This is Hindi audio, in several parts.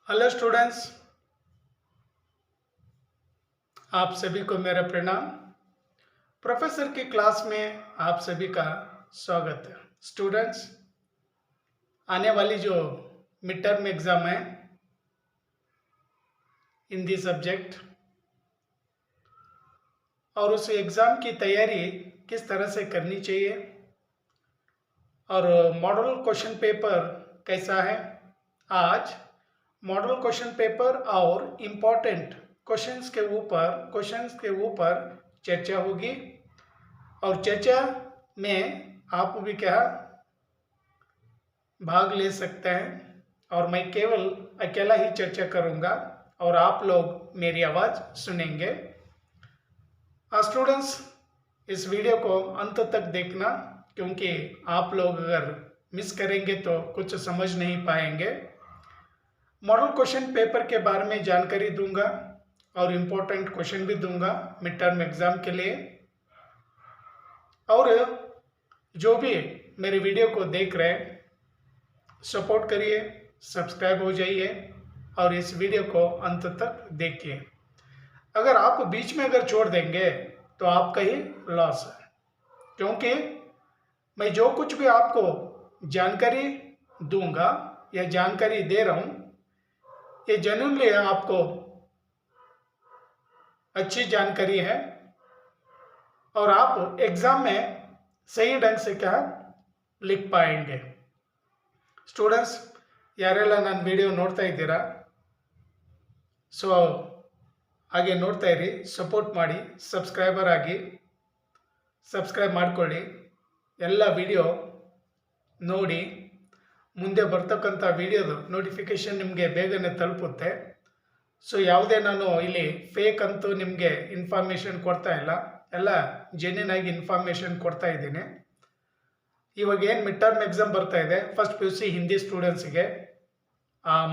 हेलो स्टूडेंट्स, आप सभी को मेरा प्रणाम। प्रोफेसर की क्लास में आप सभी का स्वागत है। स्टूडेंट्स, आने वाली जो मिड टर्म एग्ज़ाम है हिंदी सब्जेक्ट, और उस एग्ज़ाम की तैयारी किस तरह से करनी चाहिए और मॉडल क्वेश्चन पेपर कैसा है। आज मॉडल क्वेश्चन पेपर और इम्पोर्टेंट क्वेश्चंस के ऊपर चर्चा होगी, और चर्चा में आप भी क्या भाग ले सकते हैं, और मैं केवल अकेला ही चर्चा करूंगा और आप लोग मेरी आवाज़ सुनेंगे। स्टूडेंट्स, इस वीडियो को अंत तक देखना, क्योंकि आप लोग अगर मिस करेंगे तो कुछ समझ नहीं पाएंगे। मॉडल क्वेश्चन पेपर के बारे में जानकारी दूंगा और इम्पोर्टेंट क्वेश्चन भी दूंगा मिड टर्म एग्ज़ाम के लिए। और जो भी मेरे वीडियो को देख रहे हैं, सपोर्ट करिए, सब्सक्राइब हो जाइए और इस वीडियो को अंत तक देखिए। अगर आप बीच में अगर छोड़ देंगे तो आपका ही लॉस है, क्योंकि मैं जो कुछ भी आपको जानकारी दूंगा या जानकारी दे रहा हूँ, ये जेन्युइनली आपको अच्छी जानकारी है और आप एग्ज़ाम में सही ढंग से क्या लिख पाएंगे। ಸ್ಟೂಡೆಂಟ್ಸ್, ಯಾರೆಲ್ಲ ನನ್ನ ವಿಡಿಯೋ ನೋಡ್ತಾ ಇದ್ದೀರಾ, ಸೊ ಹಾಗೆ ನೋಡ್ತಾ ಇರಿ, ಸಪೋರ್ಟ್ ಮಾಡಿ, ಸಬ್ಸ್ಕ್ರೈಬರ್ ಆಗಿ ಸಬ್ಸ್ಕ್ರೈಬ್ ಮಾಡಿಕೊಳ್ಳಿ, ಎಲ್ಲ ವಿಡಿಯೋ ನೋಡಿ, ಮುಂದೆ ಬರ್ತಕ್ಕಂಥ ವಿಡಿಯೋದು ನೋಟಿಫಿಕೇಷನ್ ನಿಮಗೆ ಬೇಗನೆ ತಲುಪುತ್ತೆ। ಸೊ ಯಾವುದೇ ನಾನು ಇಲ್ಲಿ ಫೇಕ್ ಅಂತೂ ನಿಮಗೆ ಇನ್ಫಾರ್ಮೇಷನ್ ಕೊಡ್ತಾ ಇಲ್ಲ, ಎಲ್ಲ ಜೆನ್ಯೂನ್ ಆಗಿ ಇನ್ಫಾರ್ಮೇಷನ್ ಕೊಡ್ತಾ ಇದ್ದೀನಿ। ಇವಾಗ ಏನು ಮಿಡ್ ಟರ್ಮ್ ಎಕ್ಸಾಮ್ ಬರ್ತಾ ಇದೆ, ಫಸ್ಟ್ PUC ಹಿಂದಿ ಸ್ಟೂಡೆಂಟ್ಸ್ಗೆ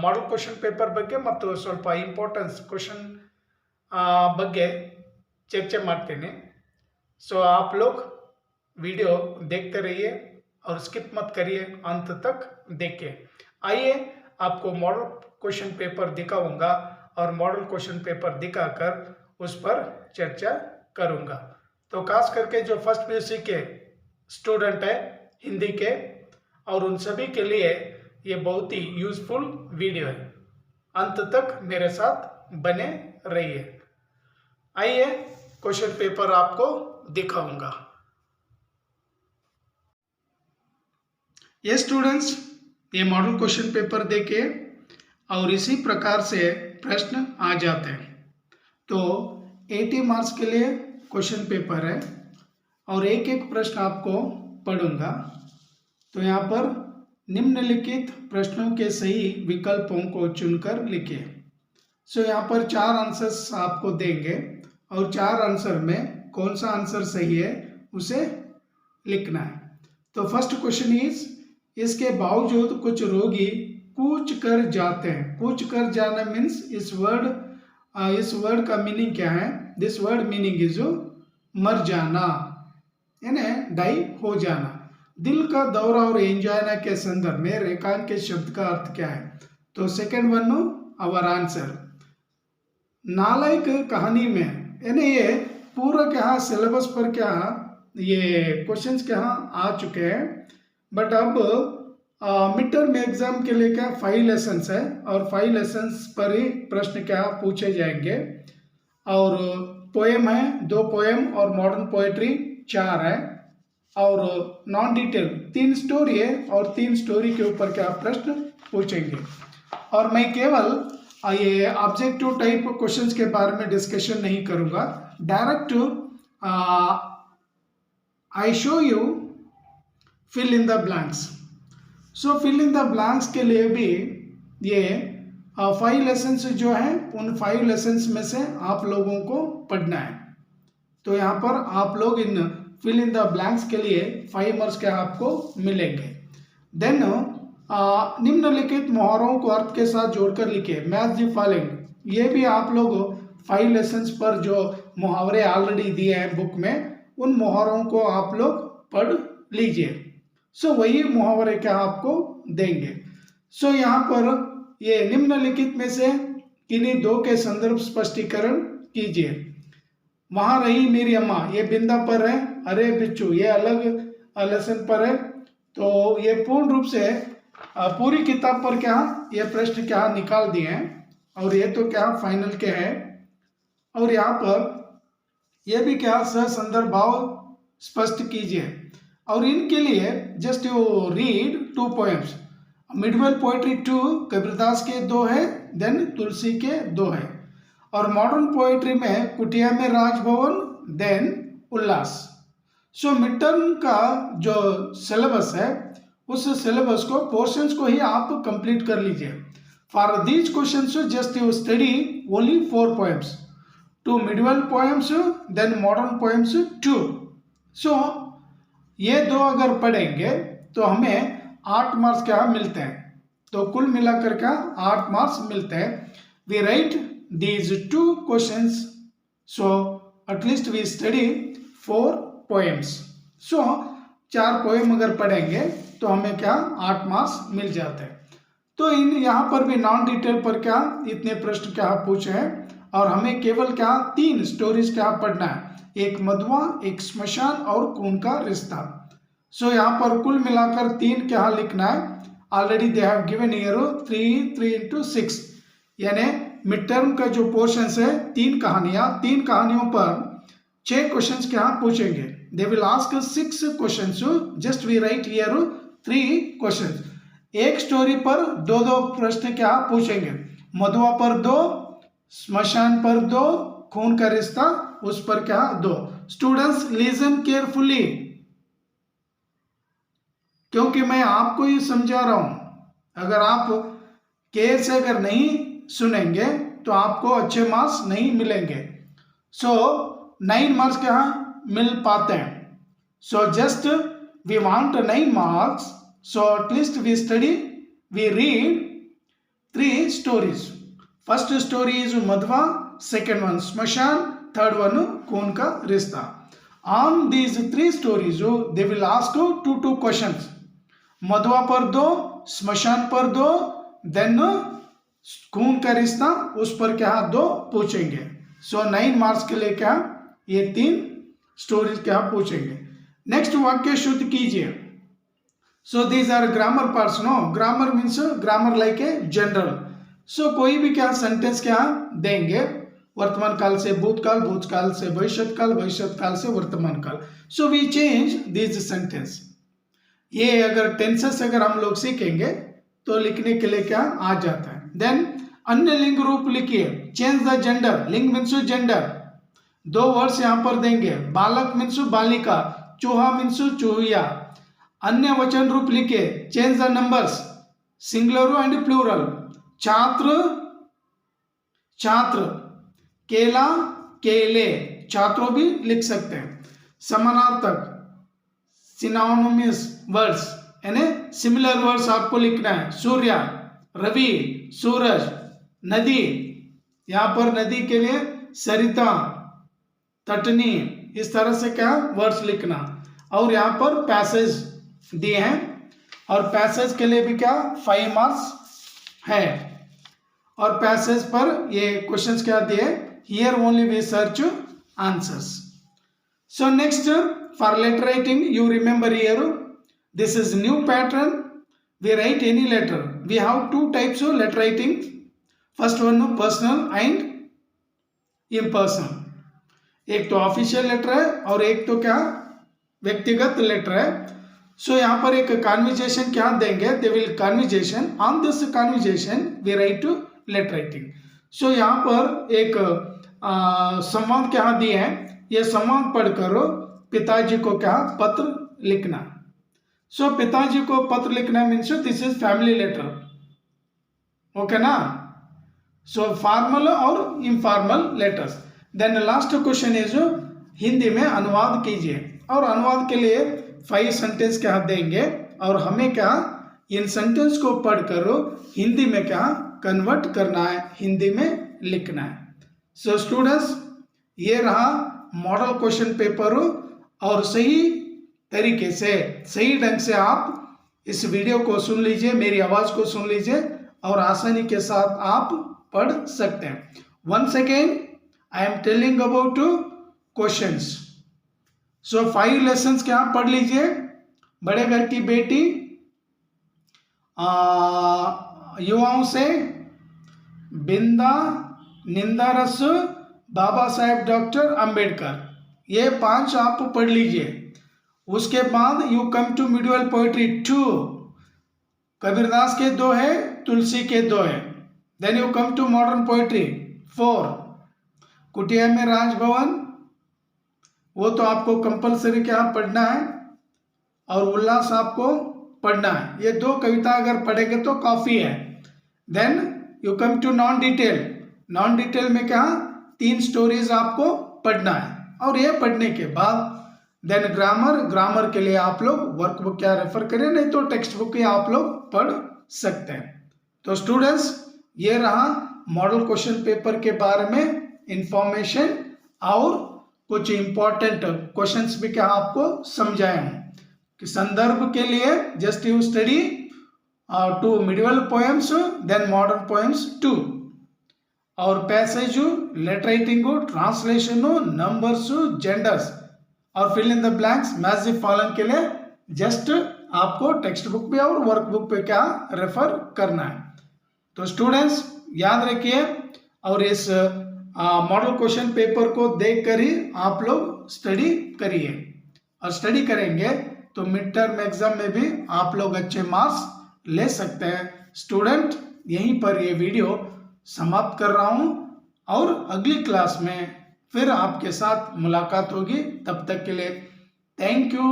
मॉडल क्वेश्चन पेपर ಬಗ್ಗೆ ಮತ್ತು ಸ್ವಲ್ಪ ಇಂಪಾರ್ಟೆನ್ಸ್ क्वेश्चन ಬಗ್ಗೆ चर्चा ಮಾಡ್ತೀನಿ। सो आप लोग वीडियो देखते रहिए और स्किप मत करिए, अंत तक देखिए। आइए आपको मॉडल क्वेश्चन पेपर दिखाऊंगा और मॉडल क्वेश्चन पेपर दिखाकर उस पर चर्चा करूंगा। तो खास करके जो फर्स्ट PUC के स्टूडेंट है हिंदी के, और उन सभी के लिए ये बहुत ही यूजफुल वीडियो है। अंत तक मेरे साथ बने रहिए। आइए क्वेश्चन पेपर आपको दिखाऊंगा। ये स्टूडेंट्स, ये मॉडल क्वेश्चन पेपर देखिए और इसी प्रकार से प्रश्न आ जाते हैं। तो 80 मार्क्स के लिए क्वेश्चन पेपर है और एक एक प्रश्न आपको पढ़ूंगा। तो यहाँ पर निम्नलिखित प्रश्नों के सही विकल्पों को चुनकर लिखिए। सो यहाँ पर 4 आंसर्स आपको देंगे और 4 आंसर में कौन सा आंसर सही है उसे लिखना है। तो फर्स्ट क्वेश्चन इज, इसके बावजूद कुछ रोगी कूच कर जाते हैं। कूच कर जाना मीन्स इस वर्ड का मीनिंग क्या है? दिस वर्ड मीनिंग इज मर जाना, यानी डाई हो जाना। दिल का दौरा और एंजाइना के संदर्भ में रेखांकित शब्द का अर्थ क्या है? तो सेकंड वन आवर आंसर। नालायक कहानी में, यानी ये पूरा क्या सिलेबस पर क्या ये क्वेश्चंस क्या आ चुके हैं, बट अब मिड टर्म एग्जाम के लिए क्या 5 लेसन्स है और 5 लेसन्स पर ही प्रश्न क्या पूछे जाएंगे। और पोएम है 2 पोएम और मॉडर्न पोएट्री 4 है, और नॉन डिटेल 3 स्टोरी है और 3 स्टोरी के ऊपर क्या प्रश्न पूछेंगे। और मैं केवल ये ऑब्जेक्टिव टाइप क्वेश्चंस के बारे में डिस्कशन नहीं करूंगा, direct I show you fill in the blanks. So fill in the blanks के लिए भी ये 5 लेसन्स जो है, उन 5 लेसन्स में से आप लोगों को पढ़ना है। तो यहाँ पर आप लोग इन फिल इन द ब्लैंक्स के लिए 5 मार्क्स के आपको मिलेंगे। देन निम्नलिखित मुहावरों को अर्थ के साथ जोड़कर लिखिए। मैच द फॉलोइंग, ये भी आप लोग 5 लेसन्स पर जो मुहावरे ऑलरेडी दिए हैं बुक में, उन मुहावरों को आप लोग पढ़ लीजिए। सो वही मुहावरे क्या आपको देंगे। सो यहाँ पर ये निम्नलिखित में से किन्हीं दो के संदर्भ स्पष्टीकरण कीजिए। वहां रही मेरी अम्मा, ये बिंदा पर है, अरे बिच्छू ये अलग लेसन पर है। तो ये पूर्ण रूप से पूरी किताब पर क्या ये प्रश्न क्या निकाल दिए हैं, और ये तो क्या फाइनल के है। और यहाँ पर ये भी क्या सह संदर्भ भाव स्पष्ट कीजिए, और इनके लिए just you read 2 poems. Midvale poetry 2 Kabirdas के 2 है, देन तुलसी के 2 है, और मॉडर्न पोएट्री में कुटिया में राजभवन, देन उल्लास। सो मिड टर्म का जो सिलेबस है उस सिलेबस को पोर्शंस को ही आप कंप्लीट कर लीजिए। For these questions just you study only 4 poems, 2 medieval poems, then modern poems 2। So ये 2 अगर पढ़ेंगे तो हमें 8 मार्क्स क्या मिलते हैं। तो कुल मिलाकर क्या 8 मार्क्स मिलते हैं। We write these 2 questions, so at least we study 4 poems. so 4 poem अगर पढ़ेंगे तो हमें क्या 8 मार्क्स मिल जाते हैं। तो इन यहाँ पर भी नॉन डिटेल पर क्या इतने प्रश्न क्या पूछे हैं, और हमें केवल क्या 3 स्टोरीज क्या पढ़ना है, एक मधुआ, एक स्मशान और खून का रिश्ता। सो यहाँ पर कुल मिलाकर 3 क्या लिखना है। Already they have given here 3 into 6, यानी मिड टर्म का जो पोर्शन है 3 कहानियां, 3 कहानियों पर 6 क्वेश्चंस क्या पूछेंगे। They will ask 6 questions, just we write here 3 questions. एक स्टोरी पर 2-2 प्रश्न क्या पूछेंगे, मधुआ पर 2, स्मशान पर 2, खून का रिश्ता उस पर क्या 2। स्टूडेंट्स लिसन केयरफुली, क्योंकि मैं आपको ही समझा रहा हूं। अगर आप केयर से अगर नहीं सुनेंगे तो आपको अच्छे मार्क्स नहीं मिलेंगे। सो 9 मार्क्स क्या मिल पाते हैं। So just we want 9 marks, so at least we study, we read 3 stories. First story is Madhua, second one Shmashan, third one Khoon Ka Rishta. On these 3 stories they will ask 2 questions, Madhua पर 2, स्मशान पर 2, देन खून का रिश्ता उस पर क्या 2 पूछेंगे। सो 9 मार्क्स के लिए क्या ये 3 स्टोरीज क्या पूछेंगे। नेक्स्ट वाक्य शुद्ध कीजिए। So these are grammar parts, no grammar means grammar like a general. So कोई भी क्या सेंटेंस क्या देंगे, वर्तमान काल से भूतकाल, भूतकाल से भविष्यत काल, भविष्यत काल से वर्तमान काल। So we change these sentence. ये अगर टेंसेस अगर हम लोग सीखेंगे तो लिखने के लिए क्या आ जाता है। देन अन्य लिंग रूप लिखिए, चेंज द जेंडर, लिंग मीन्स जेंडर। 2 वर्ड्स यहां पर देंगे, बालक मीन्स बालिका, चूहा मीन्स चूहिया। अन्य वचन रूप लिखिए, change the numbers, singular and plural. छात्र छात्र, केला केले, छात्रों भी लिख सकते हैं। समानार्थक सिनोनिमस वर्ड्स, यानी सिमिलर वर्ड्स आपको लिखना है। सूर्य, रवि, सूरज, नदी, यहां पर नदी के लिए सरिता, तटनी, इस तरह से क्या वर्ड्स लिखना। और यहां पर पैसेज दिए हैं, और पैसेज के लिए भी क्या 5 मार्क्स है। और पैसेज पर ये क्वेश्चंस क्या दिए, here only we search answers. So next for letter writing you remember here this is new pattern. We write any letter. We have 2 types of letter writing. First one personal and impersonal. एक तो ऑफिशियल लेटर है और एक तो क्या व्यक्तिगत लेटर है। सो यहाँ पर एक कन्वर्सेशन क्या देंगे, they will conversation, on this conversation we write letter writing. So यहाँ पर एक संवाद क्या दिए हैं, ये संवाद पढ़कर पिताजी को क्या पत्र लिखना। सो पिताजी को पत्र लिखना means this is family letter, okay ना। सो फॉर्मल और informal letters. Then last question is Hindi में अनुवाद कीजिए, और अनुवाद के लिए 5 सेंटेंस क्या देंगे, और हमें क्या इन सेंटेंस को पढ़कर हिंदी में क्या कन्वर्ट करना है, हिंदी में लिखना है। सो स्टूडेंट्स ये रहा मॉडल क्वेश्चन पेपर, और सही तरीके से सही ढंग से आप इस वीडियो को सुन लीजिए, मेरी आवाज़ को सुन लीजिए, और आसानी के साथ आप पढ़ सकते हैं। Once again I am telling about questions. So 5 lessons क्या पढ़ लीजिए। बड़े घर की बेटी, युवाओं से, बिंदा, निंदा रस, बाबा साहेब डॉक्टर अंबेडकर, ये 5 आप पढ़ लीजिए। उसके बाद you come to medieval poetry 2, Kabirdas के 2 है, तुलसी के 2 है। Then you come to modern poetry 4, कुटिया में राजभवन, वो तो आपको कंपलसरी क्या पढ़ना है, और उल्लास आपको पढ़ना है। ये 2 कविता अगर पढ़ेंगे तो काफी है। Then you come to non detail. Non detail में क्या 3 स्टोरीज आपको पढ़ना है, और ये पढ़ने के बाद देन ग्रामर। ग्रामर के लिए आप लोग वर्कबुक क्या रेफर करें, नहीं तो टेक्स्ट बुक ही आप लोग पढ़ सकते हैं। तो स्टूडेंट्स, ये रहा मॉडल क्वेश्चन पेपर के बारे में इंफॉर्मेशन, और कुछ इंपॉर्टेंट क्वेश्चंस भी क्या आपको समझाया हूं कि संदर्भ के लिए just you study 2 medieval poems, then modern poems 2, और passage, letter writing, translation, numbers, genders, और fill in the blanks, massive following के लिए जस्ट आपको टेक्स्ट बुक पे और वर्कबुक पे क्या रेफर करना है। तो स्टूडेंट्स याद रखिए, और इस मॉडल क्वेश्चन पेपर को देखकर ही आप लोग स्टडी करिए, और स्टडी करेंगे तो मिड टर्म एग्जाम में भी आप लोग अच्छे मार्क्स ले सकते हैं। स्टूडेंट, यहीं पर ये वीडियो समाप्त कर रहा हूं, और अगली क्लास में फिर आपके साथ मुलाकात होगी। तब तक के लिए थैंक यू।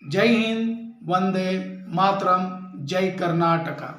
जय हिंद, वंदे मातरम, जय कर्नाटका।